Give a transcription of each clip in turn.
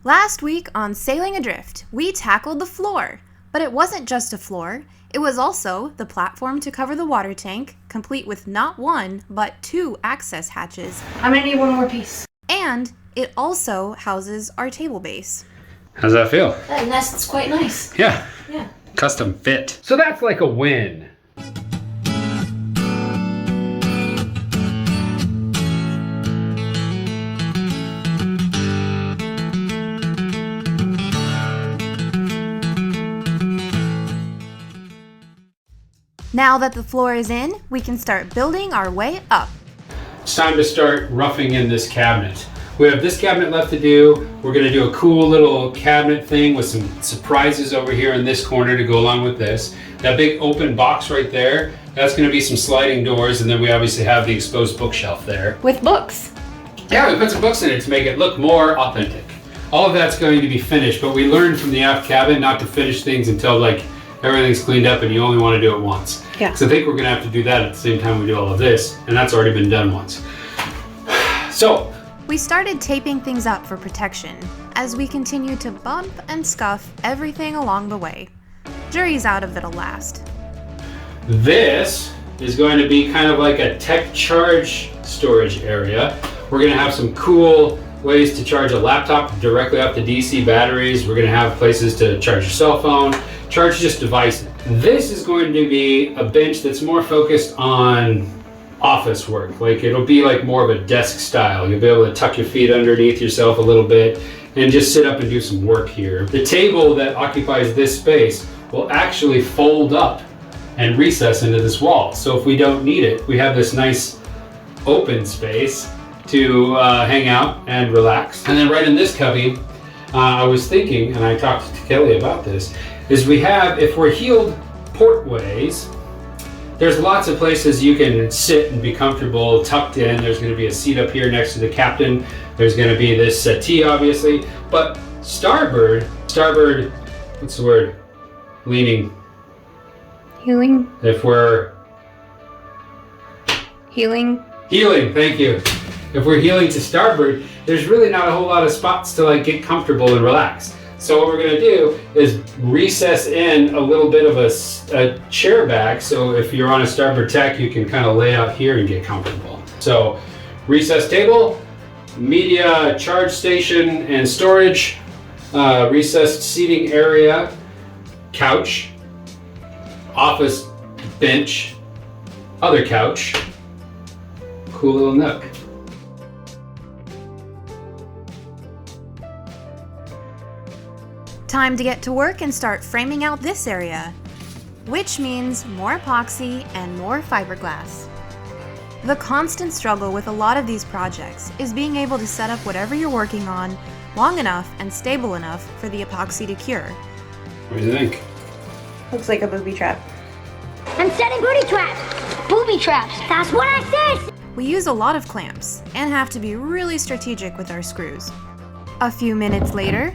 Last week on Sailing Adrift, we tackled the floor. But it wasn't just a floor, it was also the platform to cover the water tank, complete with not one, but 2 access hatches. I'm gonna need one more piece. And it also houses our table base. How's that feel? That nest's quite nice. Yeah. Yeah. Custom fit. So that's like a win. Now that the floor is in, we can start building our way up. It's time to start roughing in this cabinet. We have this cabinet left to do. We're gonna do a cool little cabinet thing with some surprises over here in this corner to go along with this. That big open box right there, that's gonna be some sliding doors, and then we obviously have the exposed bookshelf there. With books. Yeah, we put some books in it to make it look more authentic. All of that's going to be finished, but we learned from the aft cabin not to finish things until like everything's cleaned up and you only want to do it once. Yeah. So I think we're gonna have to do that at the same time we do all of this, and that's already been done once. So, We started taping things up for protection as we continued to bump and scuff everything along the way. Jury's out of it'll last. this is going to be kind of like a tech charge storage area. We're gonna have some cool ways to charge a laptop directly off the DC batteries. We're gonna have places to charge your cell phone, charge just devices. This is going to be a bench that's more focused on office work. Like it'll be like more of a desk style. You'll be able to tuck your feet underneath yourself a little bit and just sit up and do some work here. The table that occupies this space will actually fold up and recess into this wall. So if we don't need it, we have this nice open space to hang out and relax. And then right in this cubby, I was thinking, and I talked to Kelly about this, is we have, if we're heeled portways, there's lots of places you can sit and be comfortable tucked in. There's going to be a seat up here next to the captain. There's going to be this settee, obviously. But starboard, what's the word? Leaning. Healing. If we're Healing. heeling, thank you. If we're heeling to starboard, there's really not a whole lot of spots to like get comfortable and relax. So what we're gonna do is recess in a little bit of a chair back, so if you're on a starboard tack, you can kind of lay out here and get comfortable. So recess table, media charge station and storage, recessed seating area, couch, office bench, other couch, cool little nook. Time to get to work and start framing out this area, which means more epoxy and more fiberglass. The constant struggle with a lot of these projects is being able to set up whatever you're working on long enough and stable enough for the epoxy to cure. What do you think? Looks like a booby trap. I'm setting booty traps. Booby traps. That's what I said. We use a lot of clamps and have to be really strategic with our screws. A few minutes later,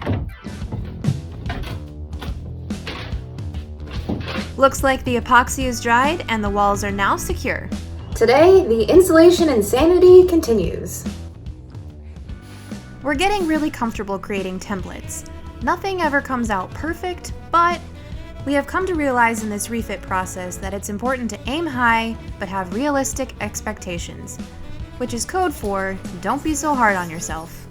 looks like the epoxy is dried and the walls are now secure. Today, the insulation insanity continues. We're getting really comfortable creating templates. Nothing ever comes out perfect, but we have come to realize in this refit process that it's important to aim high but have realistic expectations, which is code for don't be so hard on yourself.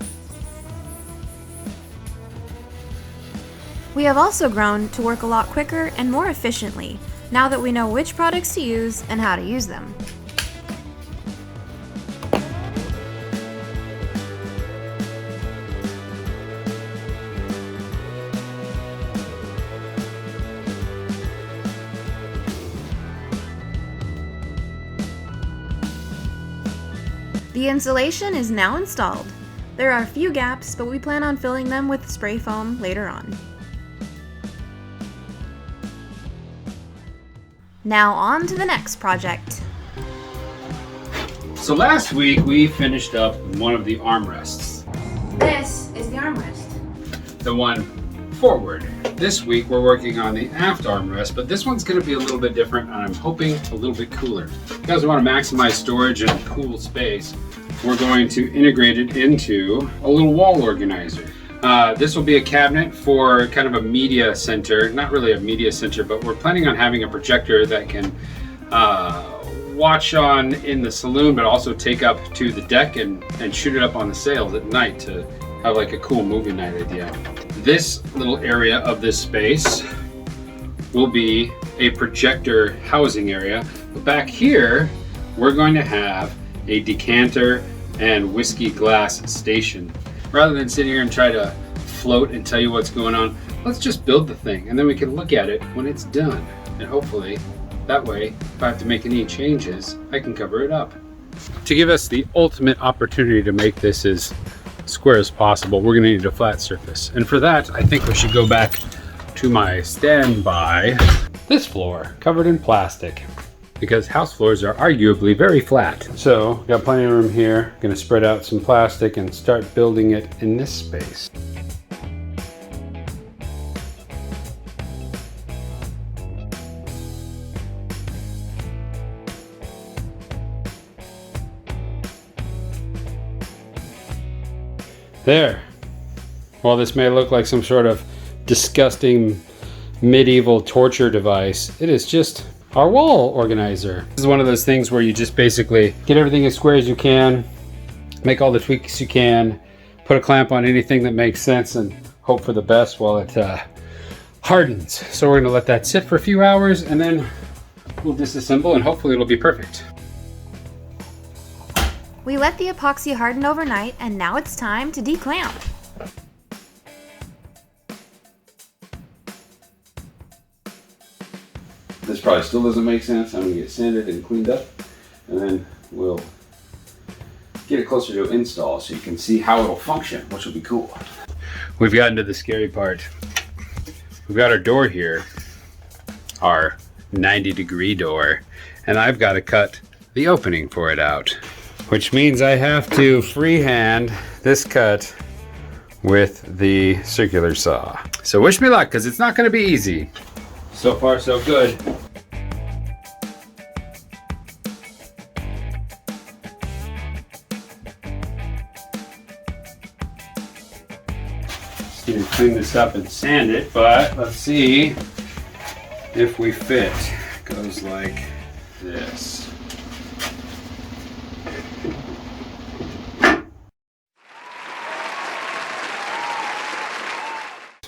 We have also grown to work a lot quicker and more efficiently now that we know which products to use and how to use them. The insulation is now installed. There are a few gaps, but we plan on filling them with spray foam later on. Now on to the next project. So last week we finished up one of the armrests. This is the armrest. The one forward. This week we're working on the aft armrest, but this one's going to be a little bit different and I'm hoping a little bit cooler. Because we want to maximize storage and cool space, we're going to integrate it into a little wall organizer. This will be a cabinet for kind of a media center. Not really a media center, but we're planning on having a projector that can watch on in the saloon, but also take up to the deck and shoot it up on the sails at night to have like a cool movie night idea. This little area of this space will be a projector housing area. But back here, we're going to have a decanter and whiskey glass station. Rather than sit here and try to float and tell you what's going on, let's just build the thing and then we can look at it when it's done. And hopefully that way, if I have to make any changes, I can cover it up. To give us the ultimate opportunity to make this as square as possible, we're gonna need a flat surface. And for that, I think we should go back to my standby. This floor, covered in plastic, because house floors are arguably very flat. So, got plenty of room here. Gonna spread out some plastic and start building it in this space. There. While this may look like some sort of disgusting medieval torture device, it is just our wall organizer. This is one of those things where you just basically get everything as square as you can, make all the tweaks you can, put a clamp on anything that makes sense, and hope for the best while it hardens. So we're gonna let that sit for a few hours and then we'll disassemble and hopefully it'll be perfect. We let the epoxy harden overnight, and now it's time to declamp. This probably still doesn't make sense. I'm gonna get sanded and cleaned up, and then we'll get it closer to install so you can see how it'll function, which will be cool. We've gotten to the scary part. We've got our door here, our 90-degree door, and I've got to cut the opening for it out, which means I have to freehand this cut with the circular saw. So wish me luck, because it's not going to be easy. So far, so good. Just need to clean this up and sand it, but let's see if we fit. It goes like this.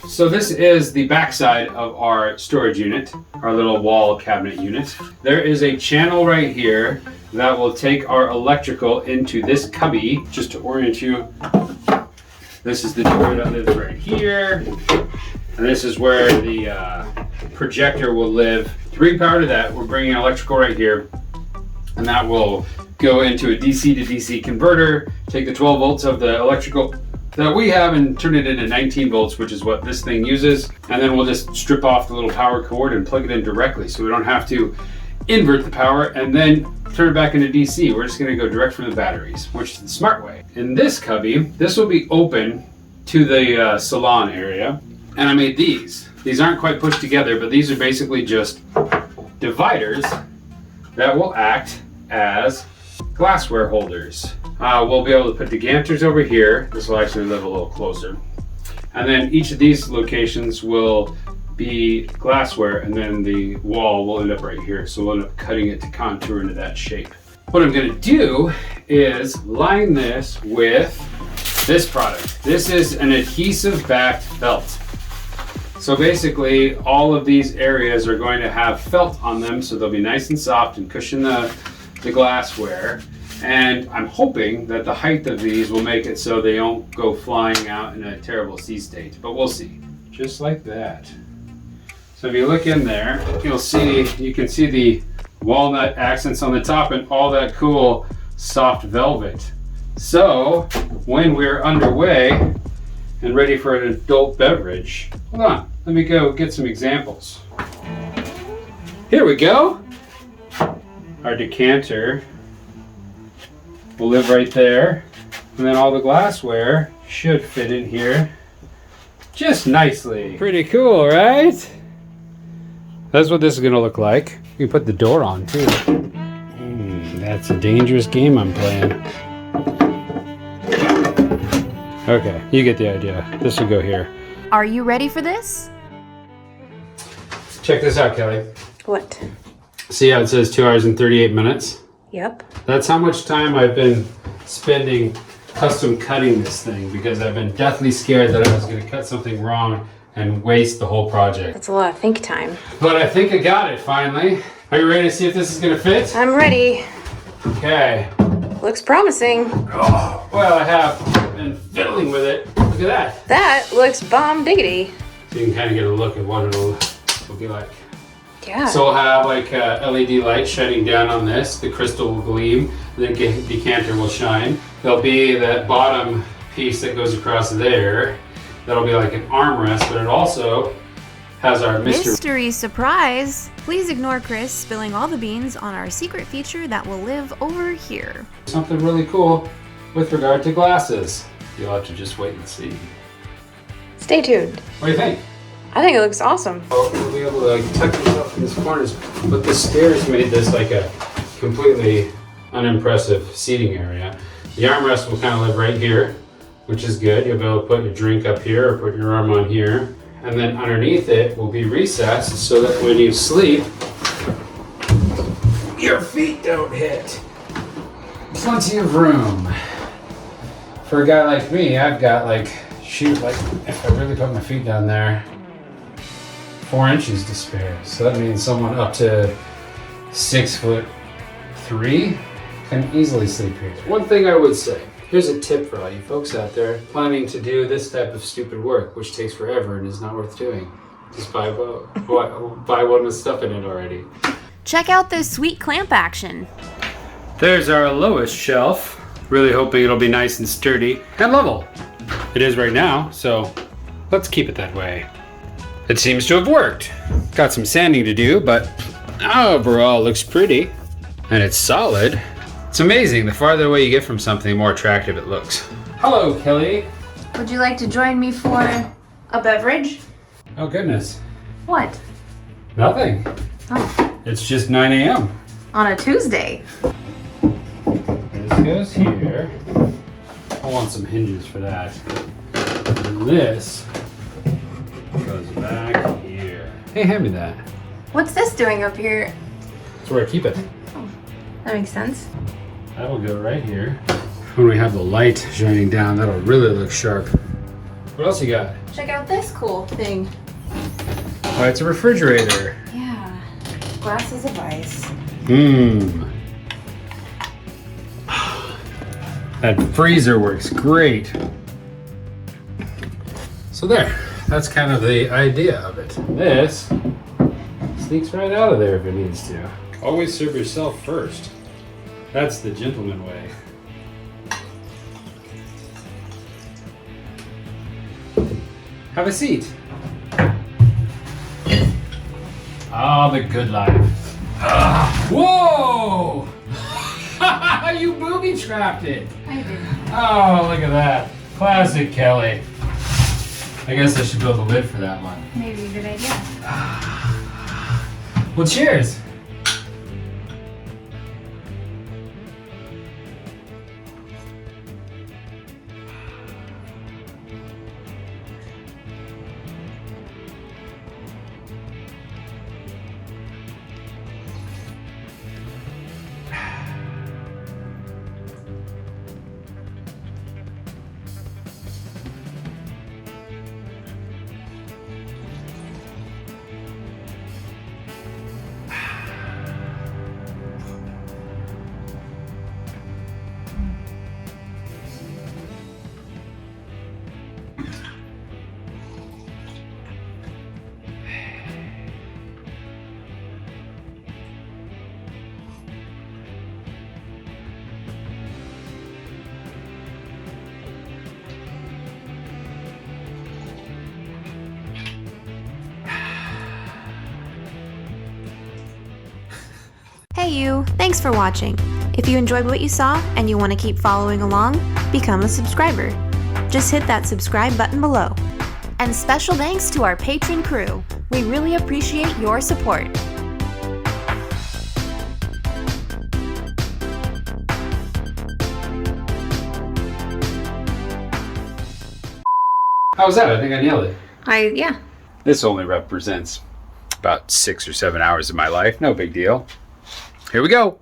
So this is the backside of our storage unit, our little wall cabinet unit. There is a channel right here that will take our electrical into this cubby. Just to orient you, this is the door that lives right here. And this is where the projector will live. To bring power to that, we're bringing electrical right here. And that will go into a DC to DC converter, take the 12 volts of the electrical that we have and turn it into 19 volts, which is what this thing uses. And then we'll just strip off the little power cord and plug it in directly so we don't have to invert the power and then turn it back into DC. We're just gonna go direct from the batteries, which is the smart way. In this cubby, this will be open to the salon area. And I made these. These aren't quite pushed together, but these are basically just dividers that will act as glassware holders. We'll be able to put decanters over here. This will actually live a little closer. And then each of these locations will be glassware, and then the wall will end up right here. So we'll end up cutting it to contour into that shape. What I'm gonna do is line this with this product. This is an adhesive backed felt. So basically all of these areas are going to have felt on them, so they'll be nice and soft and cushion the glassware. And I'm hoping that the height of these will make it so they don't go flying out in a terrible sea state, but we'll see. Just like that. So if you look in there, you can see the walnut accents on the top and all that cool soft velvet. So when we're underway and ready for an adult beverage, hold on, let me go get some examples. Here we go. Our decanter will live right there, and then all the glassware should fit in here just nicely. Pretty cool, right? That's what this is gonna look like. You can put the door on too. That's a dangerous game I'm playing. Okay, you get the idea. This will go here. Are you ready for this? Check this out, Kelly. What? See how it says 2 hours and 38 minutes? Yep. That's how much time I've been spending custom cutting this thing because I've been deathly scared that I was going to cut something wrong and waste the whole project. That's a lot of think time. But I think I got it finally. Are you ready to see if this is going to fit? I'm ready. Okay. Looks promising. Oh, well, I have been fiddling with it. Look at that. That looks bomb diggity. So you can kind of get a look at what it'll be like. Yeah. So we'll have like LED light shining down on this. The crystal will gleam. The decanter will shine. There'll be that bottom piece that goes across there. That'll be like an armrest, but it also has our Mystery surprise! Please ignore Chris spilling all the beans on our secret feature that will live over here. something really cool with regard to glasses. You'll have to just wait and see. Stay tuned. What do you think? I think it looks awesome. Oh, we'll be able to like tuck these up in these corners, but the stairs made this like a completely unimpressive seating area. The armrest will kind of live right here, which is good. You'll be able to put your drink up here or put your arm on here. And then underneath it will be recessed so that when you sleep, your feet don't hit. Plenty of room. For a guy like me, I've got like, shoot, like if I really put my feet down there, 4 inches to spare. So that means someone up to 6'3" can easily sleep here. One thing I would say, here's a tip for all you folks out there planning to do this type of stupid work, which takes forever and is not worth doing. Just buy one with stuff in it already. Check out this sweet clamp action. There's our lowest shelf. Really hoping it'll be nice and sturdy and level. It is right now, so let's keep it that way. It seems to have worked. Got some sanding to do, but overall looks pretty. And it's solid. It's amazing. The farther away you get from something, the more attractive it looks. Hello, Kelly. Would you like to join me for a beverage? Oh, goodness. What? Nothing. Oh, It's just 9 a.m. on a Tuesday. This goes here. I want some hinges for that. And this goes back here. Hey, hand me that. What's this doing up here? That's where I keep it. That makes sense. That'll go right here. When we have the light shining down, that'll really look sharp. What else you got? Check out this cool thing. Oh, it's a refrigerator. Yeah, glasses of ice. Mmm. That freezer works great. So there, that's kind of the idea of it. This sneaks right out of there if it needs to. Always serve yourself first. That's the gentleman way. Have a seat. Ah, the good life. Whoa! You booby trapped it. I did. Oh, look at that. Classic Kelly. I guess I should build a lid for that one. Maybe a good idea. Well, cheers. Hey you, thanks for watching. If you enjoyed what you saw and you want to keep following along, become a subscriber. Just hit that subscribe button below. And special thanks to our patron crew. We really appreciate your support. How was that? I think I nailed it. Yeah. This only represents about 6 or 7 hours of my life. No big deal. Here we go.